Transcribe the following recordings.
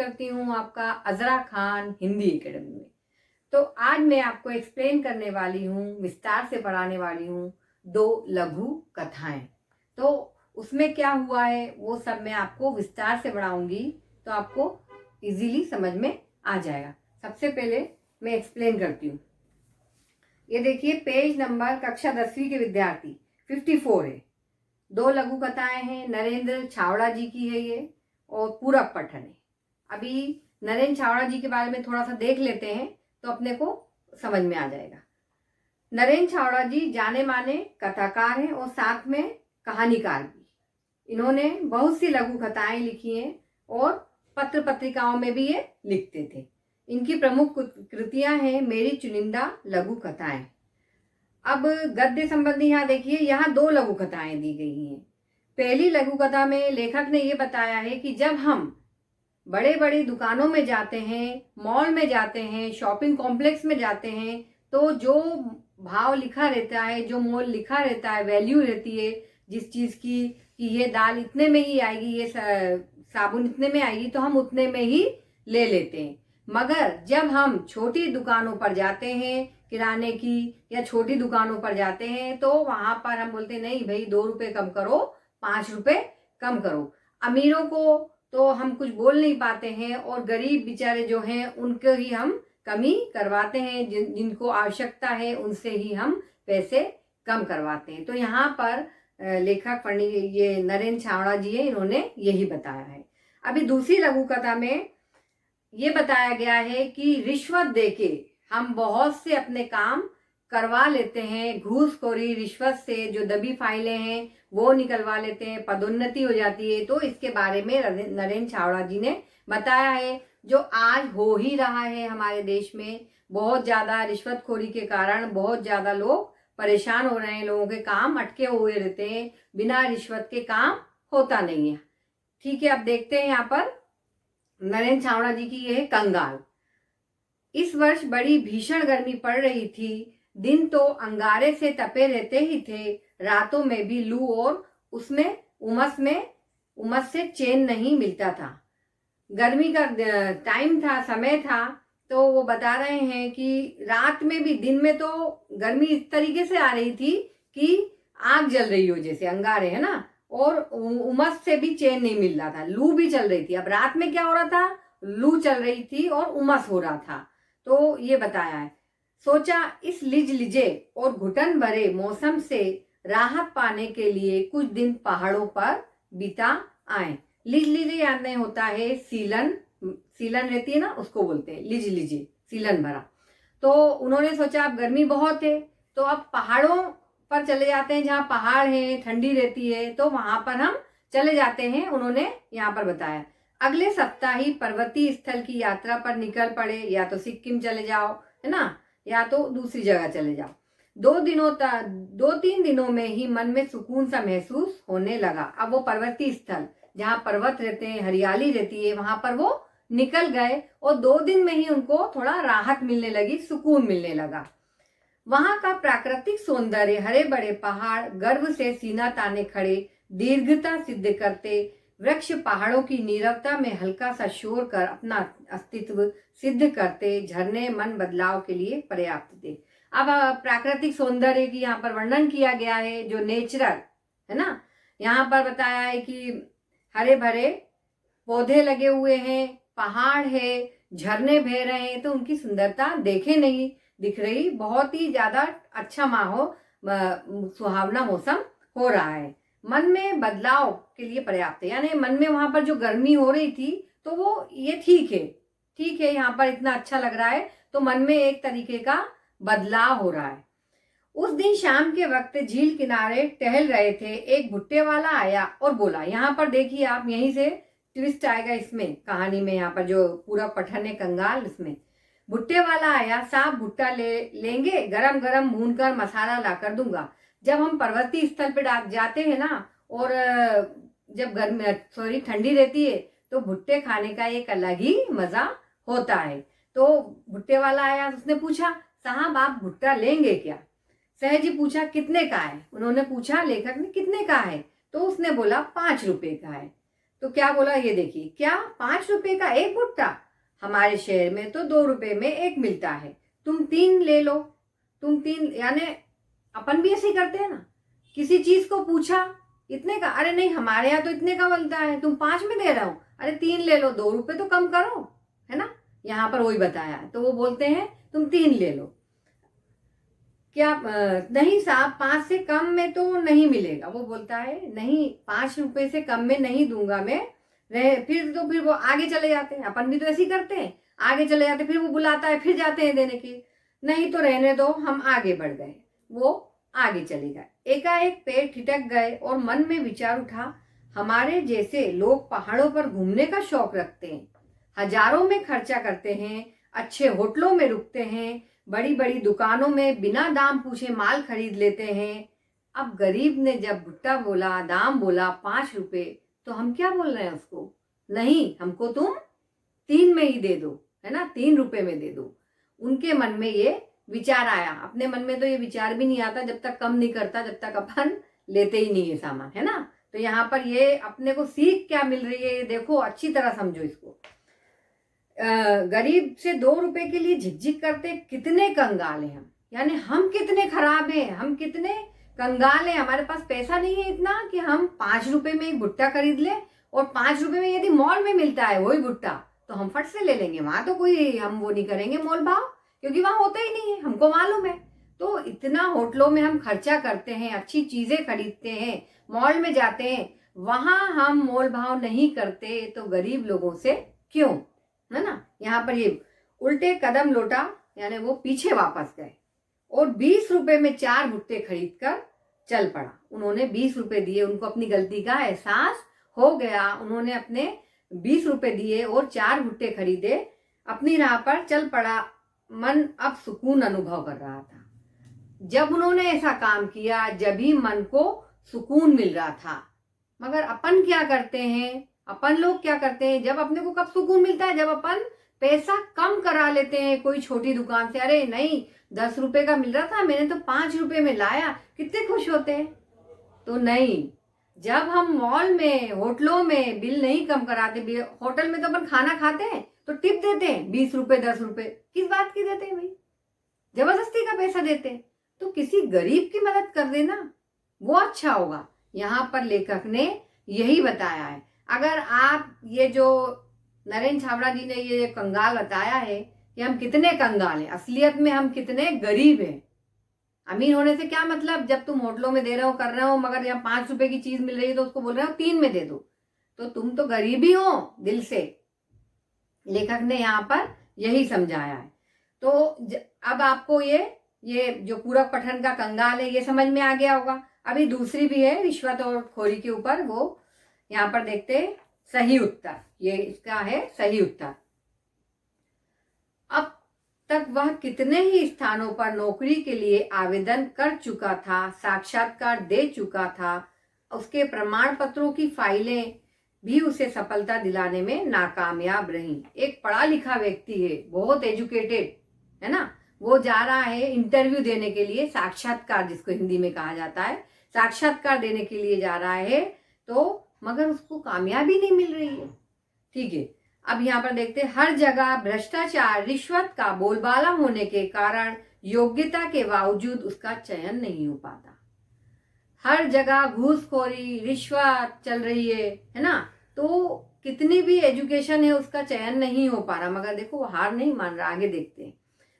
करती हूँ आपका अजरा खान हिंदी एकेडमी में। तो आज मैं आपको एक्सप्लेन करने वाली हूँ, विस्तार से पढ़ाने वाली हूँ 2 लघु कथाएं। तो उसमें क्या हुआ है वो सब मैं आपको विस्तार से पढ़ाऊंगी, तो आपको इजीली समझ में आ जाएगा। सबसे पहले मैं एक्सप्लेन करती हूँ। ये देखिए पेज नंबर कक्षा 10वीं के विद्यार्थी 54 है। 2 लघु कथाएं हैं, नरेंद्र छावड़ा जी की है ये, और पूरक पठन है। अभी नरेंद्र छावड़ा जी के बारे में थोड़ा सा देख लेते हैं तो अपने को समझ में आ जाएगा। नरेंद्र छावड़ा जी जाने माने कथाकार हैं और साथ में कहानीकार भी। इन्होंने बहुत सी लघु कथाएं लिखी हैं और पत्र पत्रिकाओं में भी ये लिखते थे। इनकी प्रमुख कृतियां हैं मेरी चुनिंदा लघु कथाएं। अब गद्य संबंधी यहाँ देखिए, यहाँ 2 लघु कथाएं दी गई हैं। पहली लघु कथा में लेखक ने ये बताया है कि जब हम बड़े बड़े दुकानों में जाते हैं, मॉल में जाते हैं, शॉपिंग कॉम्प्लेक्स में जाते हैं, तो जो भाव लिखा रहता है, जो मोल लिखा रहता है, वैल्यू रहती है जिस चीज़ की कि ये दाल इतने में ही आएगी, ये साबुन इतने में आएगी, तो हम उतने में ही ले लेते हैं। मगर जब हम छोटी दुकानों पर जाते हैं, किराने की या छोटी दुकानों पर जाते हैं, तो वहां पर हम बोलते हैं नहीं भाई 2 रुपए कम करो, 5 रुपए कम करो। अमीरों को तो हम कुछ बोल नहीं पाते हैं और गरीब बेचारे जो हैं उनको ही हम कमी करवाते हैं, जिनको आवश्यकता है उनसे ही हम पैसे कम करवाते हैं। तो यहाँ पर लेखक पंडित ये नरेंद्र छावड़ा जी है, इन्होंने यही बताया है। अभी दूसरी लघु कथा में ये बताया गया है कि रिश्वत देके हम बहुत से अपने काम करवा लेते हैं। घूसखोरी रिश्वत से जो दबी फाइलें हैं वो निकलवा लेते हैं, पदोन्नति हो जाती है। तो इसके बारे में नरेंद्र छावड़ा जी ने बताया है, जो आज हो ही रहा है हमारे देश में। बहुत ज़्यादा रिश्वतखोरी के कारण बहुत ज़्यादा लोग परेशान हो रहे हैं, लोगों के काम अटके हुए रहते हैं, बिना रिश्वत के काम होता नहीं है। ठीक है, अब देखते हैं यहाँ पर नरेंद्र छावड़ा जी की ये है कंगाल। इस वर्ष बड़ी भीषण गर्मी पड़ रही थी। दिन तो अंगारे से तपे रहते ही थे, रातों में भी लू और उसमें उमस से चैन नहीं मिलता था। गर्मी का टाइम था, समय था, तो वो बता रहे हैं कि रात में भी, दिन में तो गर्मी इस तरीके से आ रही थी कि आग जल रही हो, जैसे अंगारे है ना, और उमस से भी चैन नहीं मिल रहा था, लू भी चल रही थी। अब रात में क्या हो रहा था, लू चल रही थी और उमस हो रहा था। तो ये बताया है। सोचा इस लिजे और घुटन भरे मौसम से राहत पाने के लिए कुछ दिन पहाड़ों पर बिता आए। लिजे याद नहीं होता है, सीलन रहती है ना, उसको बोलते हैं लिजे, सीलन भरा। तो उन्होंने सोचा अब गर्मी बहुत है, तो अब पहाड़ों पर चले जाते हैं, जहाँ पहाड़ है, ठंडी रहती है, तो वहां पर हम चले जाते हैं। उन्होंने यहाँ पर बताया अगले सप्ताह ही पर्वतीय स्थल की यात्रा पर निकल पड़े। या तो सिक्किम चले जाओ, है ना, या तो दूसरी जगह चले जाओ। 2-3 दिनों में ही मन में सुकून सा महसूस होने लगा। अब वो पर्वतीय स्थल जहाँ पर्वत रहते हैं, हरियाली रहती है, वहां पर वो निकल गए और 2 दिन में ही उनको थोड़ा राहत मिलने लगी, सुकून मिलने लगा। वहां का प्राकृतिक सौंदर्य, हरे बड़े पहाड़ गर्व से सीना ताने खड़े, दीर्घता सिद्ध करते, वृक्ष पहाड़ों की नीरवता में हल्का सा शोर कर अपना अस्तित्व सिद्ध करते, झरने मन बदलाव के लिए पर्याप्त थे। अब प्राकृतिक सौंदर्य की यहाँ पर वर्णन किया गया है, जो नेचुरल है ना। यहाँ पर बताया है कि हरे भरे पौधे लगे हुए हैं, पहाड़ है, झरने बह रहे हैं, तो उनकी सुंदरता देखे नहीं दिख रही। बहुत ही ज्यादा अच्छा माहौल, सुहावना मौसम हो रहा है, मन में बदलाव के लिए पर्याप्त है। यानी मन में वहां पर जो गर्मी हो रही थी, तो वो ये ठीक है, यहाँ पर इतना अच्छा लग रहा है, तो मन में एक तरीके का बदलाव हो रहा है। उस दिन शाम के वक्त झील किनारे टहल रहे थे, एक भुट्टे वाला आया और बोला। यहाँ पर देखिए आप, यहीं से ट्विस्ट आएगा इसमें कहानी में। यहाँ पर जो पूरा पठन है कंगाल, इसमें भुट्टे वाला आया, साहब भुट्टा लेंगे, गरम गरम भून कर मसाला ला कर दूंगा। जब हम पर्वतीय स्थल पे जाते हैं ना, और जब ठंडी रहती है, तो भुट्टे खाने का एक अलग ही मजा होता है। तो भुट्टे वाला आया, उसने पूछा साहब आप भुट्टा लेंगे क्या। सहज ही पूछा कितने का है। उन्होंने पूछा, लेखक ने, कितने का है। तो उसने बोला 5 रुपए का है। तो क्या बोला, ये देखिए, क्या 5 रुपए का एक भुट्टा? हमारे शहर में तो 2 रुपए में एक मिलता है, तुम 3 ले लो। तुम 3 यानी अपन भी ऐसे ही करते हैं ना, किसी चीज को पूछा इतने का, अरे नहीं हमारे यहाँ तो इतने का मिलता है, तुम 5 में दे रहा हूं, अरे 3 ले लो, 2 रुपए तो कम करो, है ना। यहाँ पर वही बताया है, तो वो बोलते हैं तुम 3 ले लो। क्या नहीं साहब 5 से कम में तो नहीं मिलेगा। वो बोलता है नहीं 5 रुपए से कम में नहीं दूंगा मैं। फिर वो आगे चले जाते हैं, अपन भी तो ऐसे ही करते हैं, आगे चले जाते, फिर वो बुलाता है, फिर जाते हैं देने के, नहीं तो रहने दो, हम आगे बढ़ गए। वो आगे चले गए, एकाएक पैर ठिठक गए और मन में विचार उठा, हमारे जैसे लोग पहाड़ों पर घूमने का शौक रखते हैं, हजारों में खर्चा करते हैं, अच्छे होटलों में रुकते हैं, बड़ी बड़ी दुकानों में बिना दाम पूछे माल खरीद लेते हैं। अब गरीब ने जब भुट्टा बोला, दाम बोला 5 रुपए, तो हम क्या बोल रहे हैं उसको, नहीं हमको तुम 3 में ही दे दो, है ना, 3 रुपए में दे दो। उनके मन में ये विचार आया। अपने मन में तो ये विचार भी नहीं आता जब तक कम नहीं करता, जब तक अपन लेते ही नहीं है सामान, है ना। तो यहाँ पर ये अपने को सीख क्या मिल रही है, देखो अच्छी तरह समझो इसको। गरीब से 2 रुपए के लिए झिकझिक करते कितने कंगाल हैं हम, यानी हम कितने खराब हैं, हम कितने कंगाल हैं। हमारे पास पैसा नहीं है इतना कि हम 5 रुपए में एक भुट्टा खरीद ले, और 5 रुपए में यदि मॉल में मिलता है वही भुट्टा तो हम फट से ले लेंगे, वहां तो कोई हम वो नहीं करेंगे मोल भाव, क्योंकि वहां होता ही नहीं है, हमको मालूम है। तो इतना होटलों में हम खर्चा करते हैं, अच्छी चीजें खरीदते हैं, मॉल में जाते हैं, वहां हम मोल भाव नहीं करते, तो गरीब लोगों से क्यों, है ना। यहाँ पर ये उल्टे कदम लौटा, यानी वो पीछे वापस गए और 20 रुपए में 4 भुट्टे खरीद कर चल पड़ा। उन्होंने 20 रुपए दिए, उनको अपनी गलती का एहसास हो गया, उन्होंने अपने 20 रुपए दिए और 4 भुट्टे खरीदे, अपनी राह पर चल पड़ा। मन अब सुकून अनुभव कर रहा था। जब उन्होंने ऐसा काम किया जब ही मन को सुकून मिल रहा था। मगर अपन क्या करते हैं, अपन लोग क्या करते हैं, जब अपने को कब सुकून मिलता है, जब अपन पैसा कम करा लेते हैं कोई छोटी दुकान से, अरे नहीं 10 रुपए का मिल रहा था, मैंने तो 5 रुपए में लाया, कितने खुश होते हैं। तो नहीं, जब हम मॉल में, होटलों में बिल नहीं कम कराते, होटल में तो अपन खाना खाते हैं तो टिप देते हैं 20 रुपए 10 रुपए, किस बात की देते हैं भाई, जबरदस्ती का पैसा देते हैं। तो किसी गरीब की मदद कर देना, वो अच्छा होगा। यहाँ पर लेखक ने यही बताया है। अगर आप ये जो नरेंद्र छाबड़ा जी ने ये कंगाल बताया है कि हम कितने कंगाल हैं, असलियत में हम कितने गरीब हैं। अमीर होने से क्या मतलब, जब तुम होटलों में दे रहे हो, कर रहे हो, मगर यहाँ 5 रुपए की चीज मिल रही है तो उसको बोल रहे हो 3 में दे दो, तो तुम तो गरीब ही हो दिल से। लेखक ने यहाँ पर यही समझाया है। तो अब आपको ये जो पूरक पठन का कंगाल है ये समझ में आ गया होगा। अभी दूसरी भी है रिश्वत और खोरी के ऊपर, वो यहाँ पर देखते हैं सही उत्तर, ये इसका है सही उत्तर। अब तक वह कितने ही स्थानों पर नौकरी के लिए आवेदन कर चुका था, साक्षात्कार दे चुका था, उसके प्रमाण पत्रों की फाइलें भी उसे सफलता दिलाने में नाकामयाब रही। एक पढ़ा लिखा व्यक्ति है, बहुत एजुकेटेड है ना, वो जा रहा है इंटरव्यू देने के लिए, साक्षात्कार जिसको हिंदी में कहा जाता है, साक्षात्कार देने के लिए जा रहा है, तो मगर उसको कामयाबी नहीं मिल रही है। ठीक है, अब यहाँ पर देखते हैं, हर जगह भ्रष्टाचार, रिश्वत का बोलबाला होने के कारण योग्यता के बावजूद उसका चयन नहीं हो पाता। हर जगह घूसखोरी, रिश्वत चल रही है ना, तो कितनी भी एजुकेशन है उसका चयन नहीं हो पा रहा। मगर देखो वो हार नहीं मान रहा, आगे देखते हैं।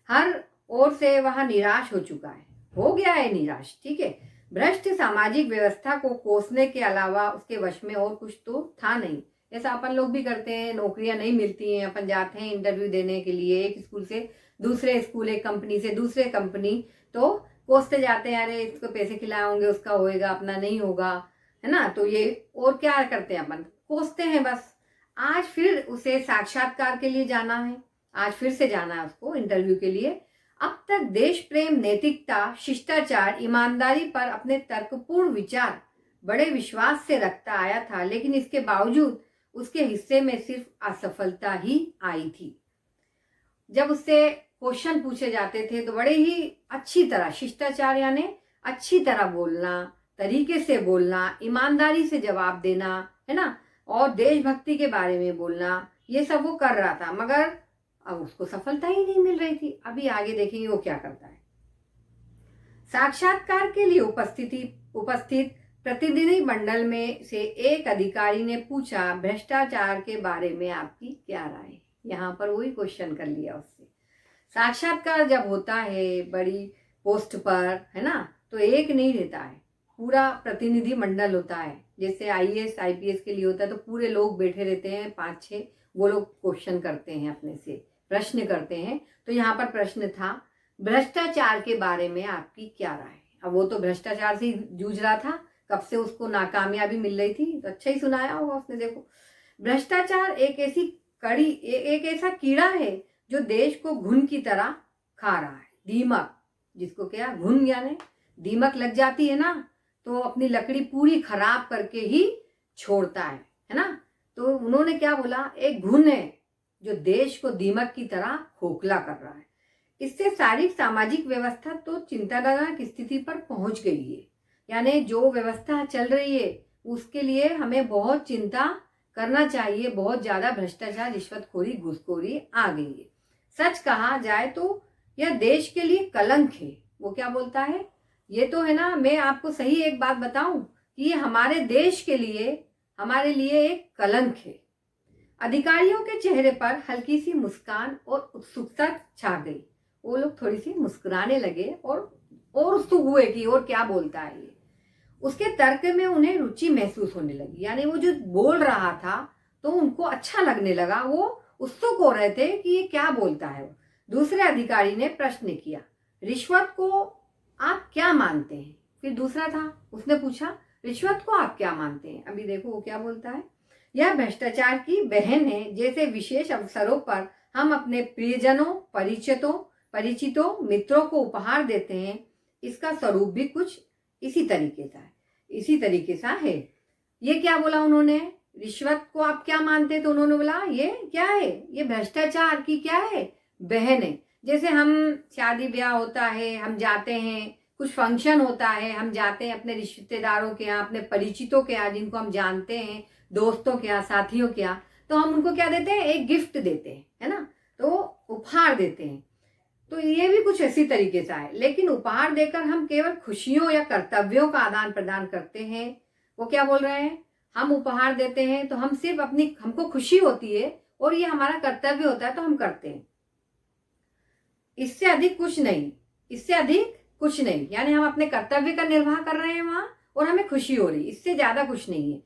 हर ओर से वह निराश हो चुका है, हो गया है निराश। ठीक है, भ्रष्ट सामाजिक व्यवस्था को कोसने के अलावा उसके वश में और कुछ तो था नहीं। ऐसा अपन लोग भी करते हैं, नौकरियां नहीं मिलती हैं, अपन जाते हैं इंटरव्यू देने के लिए, एक स्कूल से दूसरे स्कूल, एक कंपनी से दूसरे कंपनी, तो कोसते जाते हैं, अरे इसको पैसे खिलाए होंगे उसका होएगा, अपना नहीं होगा, है ना। तो ये और क्या करते हैं, अपन कोसते हैं बस। आज फिर उसे साक्षात्कार के लिए जाना है, आज फिर से जाना है उसको इंटरव्यू के लिए। अब तक देश प्रेम, नैतिकता, शिष्टाचार, ईमानदारी पर अपने तर्कपूर्ण विचार बड़े विश्वास से रखता आया था, लेकिन इसके बावजूद उसके हिस्से में सिर्फ असफलता ही आई थी। जब उससे क्वेश्चन पूछे जाते थे तो बड़े ही अच्छी तरह, शिष्टाचार यानी अच्छी तरह बोलना, तरीके से बोलना, ईमानदारी से जवाब देना, है ना, और देशभक्ति के बारे में बोलना, ये सब वो कर रहा था, मगर अब उसको सफलता ही नहीं मिल रही थी। अभी आगे देखेंगे वो क्या करता है। साक्षात्कार के लिए उपस्थित प्रतिनिधि मंडल में से एक अधिकारी ने पूछा, भ्रष्टाचार के बारे में आपकी क्या राय है। यहाँ पर वही क्वेश्चन कर लिया उससे। साक्षात्कार जब होता है बड़ी पोस्ट पर, है ना, तो एक नहीं रहता है, पूरा प्रतिनिधि मंडल होता है। जैसे आईएएस आईपीएस के लिए होता है तो पूरे लोग बैठे रहते हैं, 5-6, वो लोग क्वेश्चन करते हैं, अपने से प्रश्न करते हैं। तो यहाँ पर प्रश्न था, भ्रष्टाचार के बारे में आपकी क्या राय है। अब वो तो भ्रष्टाचार से जूझ रहा था, कब से उसको नाकामयाबी मिल रही थी, तो अच्छा ही सुनाया होगा उसने। देखो, भ्रष्टाचार एक ऐसी कड़ी, एक ऐसा कीड़ा है जो देश को घुन की तरह खा रहा है। दीमक, जिसको क्या, घुन यानी दीमक लग जाती है ना, तो अपनी लकड़ी पूरी खराब करके ही छोड़ता है ना। तो उन्होंने क्या बोला, एक घुन है जो देश को दीमक की तरह खोखला कर रहा है। इससे सारी सामाजिक व्यवस्था तो चिंताजनक स्थिति पर पहुंच गई है। यानी जो व्यवस्था चल रही है उसके लिए हमें बहुत चिंता करना चाहिए। बहुत ज्यादा भ्रष्टाचार, रिश्वतखोरी, घूसखोरी आ गई है। सच कहा जाए तो यह देश के लिए कलंक है। वो क्या बोलता है, ये तो है ना, मैं आपको सही एक बात बताऊं कि ये हमारे देश के लिए, हमारे लिए एक कलंक है। अधिकारियों के चेहरे पर हल्की सी मुस्कान और उत्सुकता छा गई। वो लोग थोड़ी सी मुस्कुराने लगे और उत्सुक हुए कि और क्या बोलता है ये। उसके तर्क में उन्हें रुचि महसूस होने लगी। यानी वो जो बोल रहा था तो उनको अच्छा लगने लगा, वो उत्सुक हो रहे थे कि ये क्या बोलता है। दूसरे अधिकारी ने प्रश्न किया, रिश्वत को आप क्या मानते हैं। फिर दूसरा था, उसने पूछा, रिश्वत को आप क्या मानते हैं। अभी देखो वो क्या बोलता है, यह भ्रष्टाचार की बहन है। जैसे विशेष अवसरों पर हम अपने प्रियजनों, परिचितों, मित्रों को उपहार देते हैं, इसका स्वरूप भी कुछ इसी तरीके सा है। ये क्या बोला उन्होंने, रिश्वत को आप क्या मानते हैं, तो उन्होंने बोला ये क्या है, ये भ्रष्टाचार की क्या है, बहन है। जैसे हम शादी ब्याह होता है, हम जाते हैं, कुछ फंक्शन होता है, हम जाते हैं अपने रिश्तेदारों के यहाँ, अपने परिचितों के यहाँ, जिनको हम जानते हैं, दोस्तों के यहाँ, साथियों के यहाँ, तो हम उनको क्या देते हैं, एक गिफ्ट देते हैं, है ना, तो उपहार देते हैं। तो ये भी कुछ इसी तरीके से है। लेकिन उपहार देकर हम केवल खुशियों या कर्तव्यों का आदान प्रदान करते हैं। वो क्या बोल रहे हैं, हम उपहार देते हैं तो हम सिर्फ हमको खुशी होती है और ये हमारा कर्तव्य होता है तो हम करते हैं, इससे अधिक कुछ नहीं। यानी हम अपने कर्तव्य का निर्वाह कर रहे हैं वहां और हमें खुशी हो रही, इससे ज्यादा कुछ नहीं है,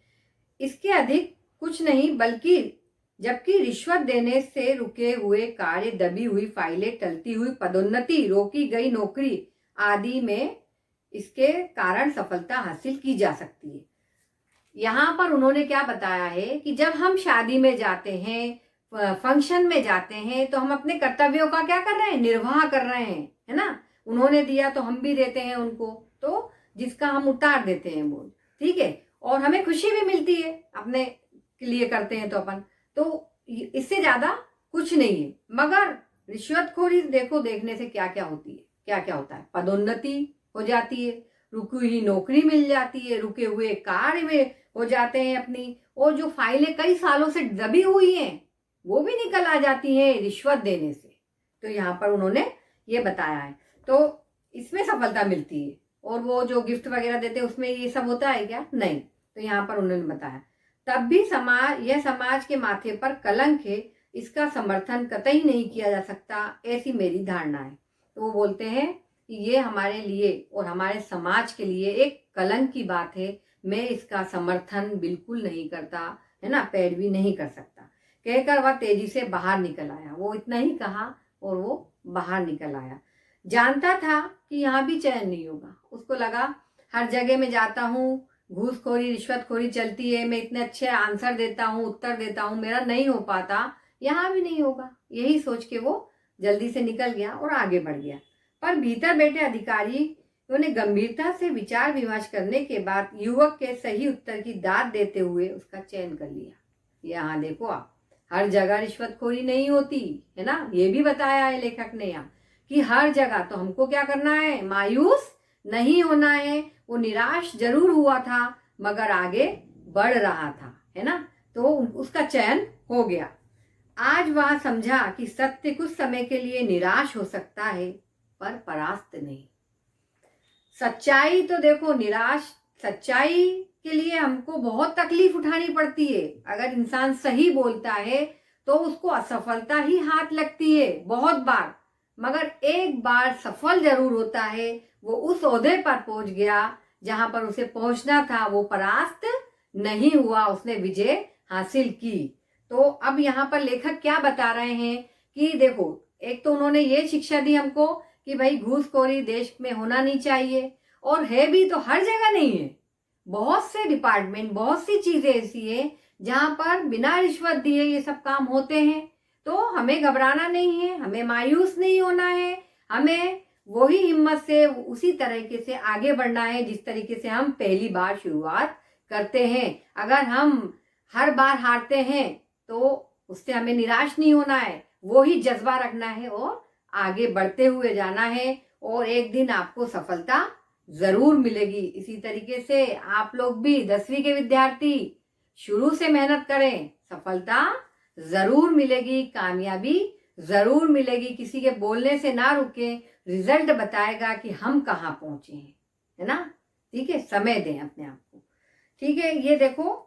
इसके अधिक कुछ नहीं। बल्कि जबकि रिश्वत देने से रुके हुए कार्य, दबी हुई फाइलें, टलती हुई पदोन्नति, रोकी गई नौकरी आदि में इसके कारण सफलता हासिल की जा सकती है। यहाँ पर उन्होंने क्या बताया है कि जब हम शादी में जाते हैं, फंक्शन में जाते हैं, तो हम अपने कर्तव्यों का क्या कर रहे हैं, निर्वाह कर रहे हैं, है ना। उन्होंने दिया तो हम भी देते हैं उनको, तो जिसका हम उतार देते हैं बोझ, ठीक है, और हमें खुशी भी मिलती है, अपने के लिए करते हैं तो अपन, तो इससे ज्यादा कुछ नहीं है। मगर रिश्वतखोरी देखो, देखने से क्या क्या होती है, क्या क्या होता है, पदोन्नति हो जाती है, रुकी हुई नौकरी मिल जाती है, रुके हुए कार्य में हो जाते हैं अपनी, और जो फाइलें कई सालों से दबी हुई हैं वो भी निकल आ जाती हैं रिश्वत देने से। तो यहाँ पर उन्होंने ये बताया है, तो इसमें सफलता मिलती है। और वो जो गिफ्ट वगैरह देते हैं उसमें ये सब होता है क्या, नहीं। तो यहाँ पर उन्होंने बताया, तब भी यह समाज के माथे पर कलंक है, इसका समर्थन कतई नहीं किया जा सकता, ऐसी मेरी धारणा है। तो वो बोलते हैं कि ये हमारे लिए और हमारे समाज के लिए एक कलंक की बात है, मैं इसका समर्थन बिल्कुल नहीं करता, है ना, पैरवी नहीं कर सकता। कहकर वह तेजी से बाहर निकल आया। वो इतना ही कहा और वो बाहर निकल आया। जानता था कि यहाँ भी चैन नहीं होगा। उसको लगा हर जगह में जाता हूँ, घूसखोरी, रिश्वतखोरी चलती है, मैं इतने अच्छे आंसर देता हूँ, उत्तर देता हूँ, मेरा नहीं हो पाता, यहाँ भी नहीं होगा। यही सोच के वो जल्दी से निकल गया और आगे बढ़ गया। पर भीतर बैठे अधिकारियों ने गंभीरता से विचार विमर्श करने के बाद युवक के सही उत्तर की दाद देते हुए उसका चयन कर लिया। यहाँ देखो आप, हर जगह रिश्वतखोरी नहीं होती है ना, ये भी बताया है लेखक ने यहाँ कि हर जगह। तो हमको क्या करना है, मायूस नहीं होना है। वो निराश जरूर हुआ था मगर आगे बढ़ रहा था, है ना। तो उसका चयन हो गया। आज वह समझा कि सत्य कुछ समय के लिए निराश हो सकता है पर परास्त नहीं। सच्चाई तो देखो, सच्चाई के लिए हमको बहुत तकलीफ उठानी पड़ती है। अगर इंसान सही बोलता है तो उसको असफलता ही हाथ लगती है बहुत बार, मगर एक बार सफल जरूर होता है। वो उस ओहदे पर पहुंच गया जहां पर उसे पहुंचना था, वो परास्त नहीं हुआ, उसने विजय हासिल की। तो अब यहाँ पर लेखक क्या बता रहे हैं कि देखो, एक तो उन्होंने ये शिक्षा दी हमको कि भाई घूसखोरी देश में होना नहीं चाहिए, और है भी तो हर जगह नहीं है। बहुत से डिपार्टमेंट, बहुत सी चीजें ऐसी है जहां पर बिना रिश्वत दिए ये सब काम होते हैं। तो हमें घबराना नहीं है, हमें मायूस नहीं होना है, हमें वही हिम्मत से उसी तरीके से आगे बढ़ना है जिस तरीके से हम पहली बार शुरुआत करते हैं। अगर हम हर बार हारते हैं तो उससे हमें निराश नहीं होना है, वो ही जज्बा रखना है और आगे बढ़ते हुए जाना है, और एक दिन आपको सफलता जरूर मिलेगी। इसी तरीके से आप लोग भी 10वीं के विद्यार्थी शुरू से मेहनत करें, सफलता जरूर मिलेगी, कामयाबी जरूर मिलेगी। किसी के बोलने से ना रुके, रिजल्ट बताएगा कि हम कहाँ पहुंचे हैं, है ना। ठीक है, समय दें अपने आप को। ठीक है, ये देखो,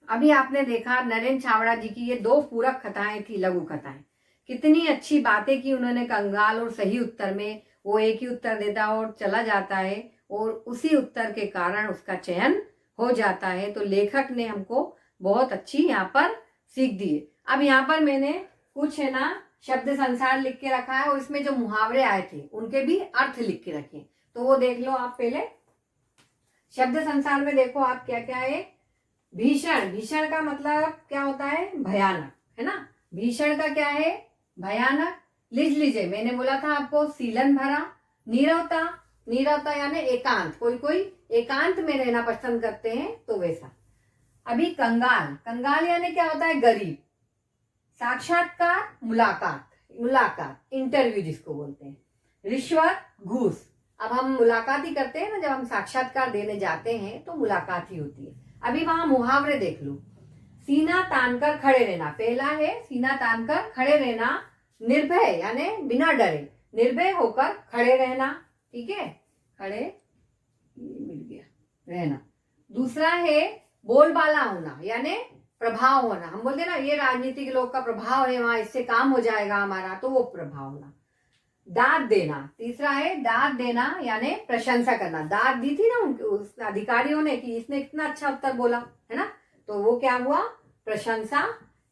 अभी आपने देखा नरेंद्र छावड़ा जी की ये 2 पूरक कथाएं थी, लघु कथाएं। कितनी अच्छी बातें की उन्होंने कंगाल और सही उत्तर में। वो एक ही उत्तर देता और चला जाता है, और उसी उत्तर के कारण उसका चयन हो जाता है। तो लेखक ने हमको बहुत अच्छी यहाँ पर सीख दी है। अब यहाँ पर मैंने कुछ है ना शब्द संसार लिख के रखा है, और इसमें जो मुहावरे आए थे उनके भी अर्थ लिख के रखे, तो वो देख लो आप। पहले शब्द संसार में देखो आप क्या क्या है। भीषण, भीषण का मतलब क्या होता है, भयानक, है ना। भीषण का क्या है, भयानक। लिख लीजिए, मैंने बोला था आपको सीलन भरा। नीरवता, नीरवता यानी एकांत, कोई कोई एकांत में रहना पसंद करते हैं तो वैसा। अभी कंगाल, कंगाल यानी क्या होता है, गरीब। साक्षात्कार, मुलाकात, मुलाकात इंटरव्यू जिसको बोलते हैं। रिश्वत, घूस। अब हम मुलाकात ही करते हैं ना, जब हम साक्षात्कार देने जाते हैं तो मुलाकात ही होती है। अभी वहां मुहावरे देख लो। सीना तानकर खड़े रहना, पहला है सीना तानकर खड़े रहना। निर्भय यानी बिना डरे, निर्भय होकर खड़े रहना। ठीक है, खड़े मिल गया रहना। दूसरा है बोलबाला होना, यानी प्रभाव होना। हम बोलते हैं ना ये राजनीतिक लोग का प्रभाव है वहां, इससे काम हो जाएगा हमारा, तो वो प्रभाव होना। दाद देना, तीसरा है दाद देना यानी प्रशंसा करना। दाद दी थी ना उनके उस अधिकारियों ने कि इसने इतना अच्छा उत्तर बोला, है ना, तो वो क्या हुआ, प्रशंसा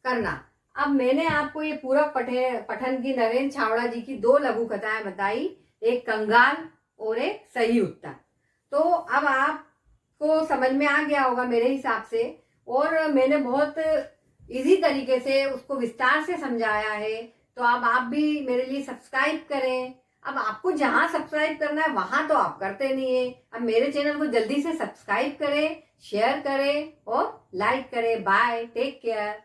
करना। अब मैंने आपको ये पूरा पठन की नरेंद्र छावड़ा जी की 2 लघु कथाएं बताई, एक कंगाल और एक सही उत्तर। तो अब आपको समझ में आ गया होगा मेरे हिसाब से, और मैंने बहुत इजी तरीके से उसको विस्तार से समझाया है। तो अब आप भी मेरे लिए सब्सक्राइब करें। अब आपको जहां सब्सक्राइब करना है वहां तो आप करते नहीं है। अब मेरे चैनल को जल्दी से सब्सक्राइब करें, शेयर करें और लाइक करें। Bye, take care.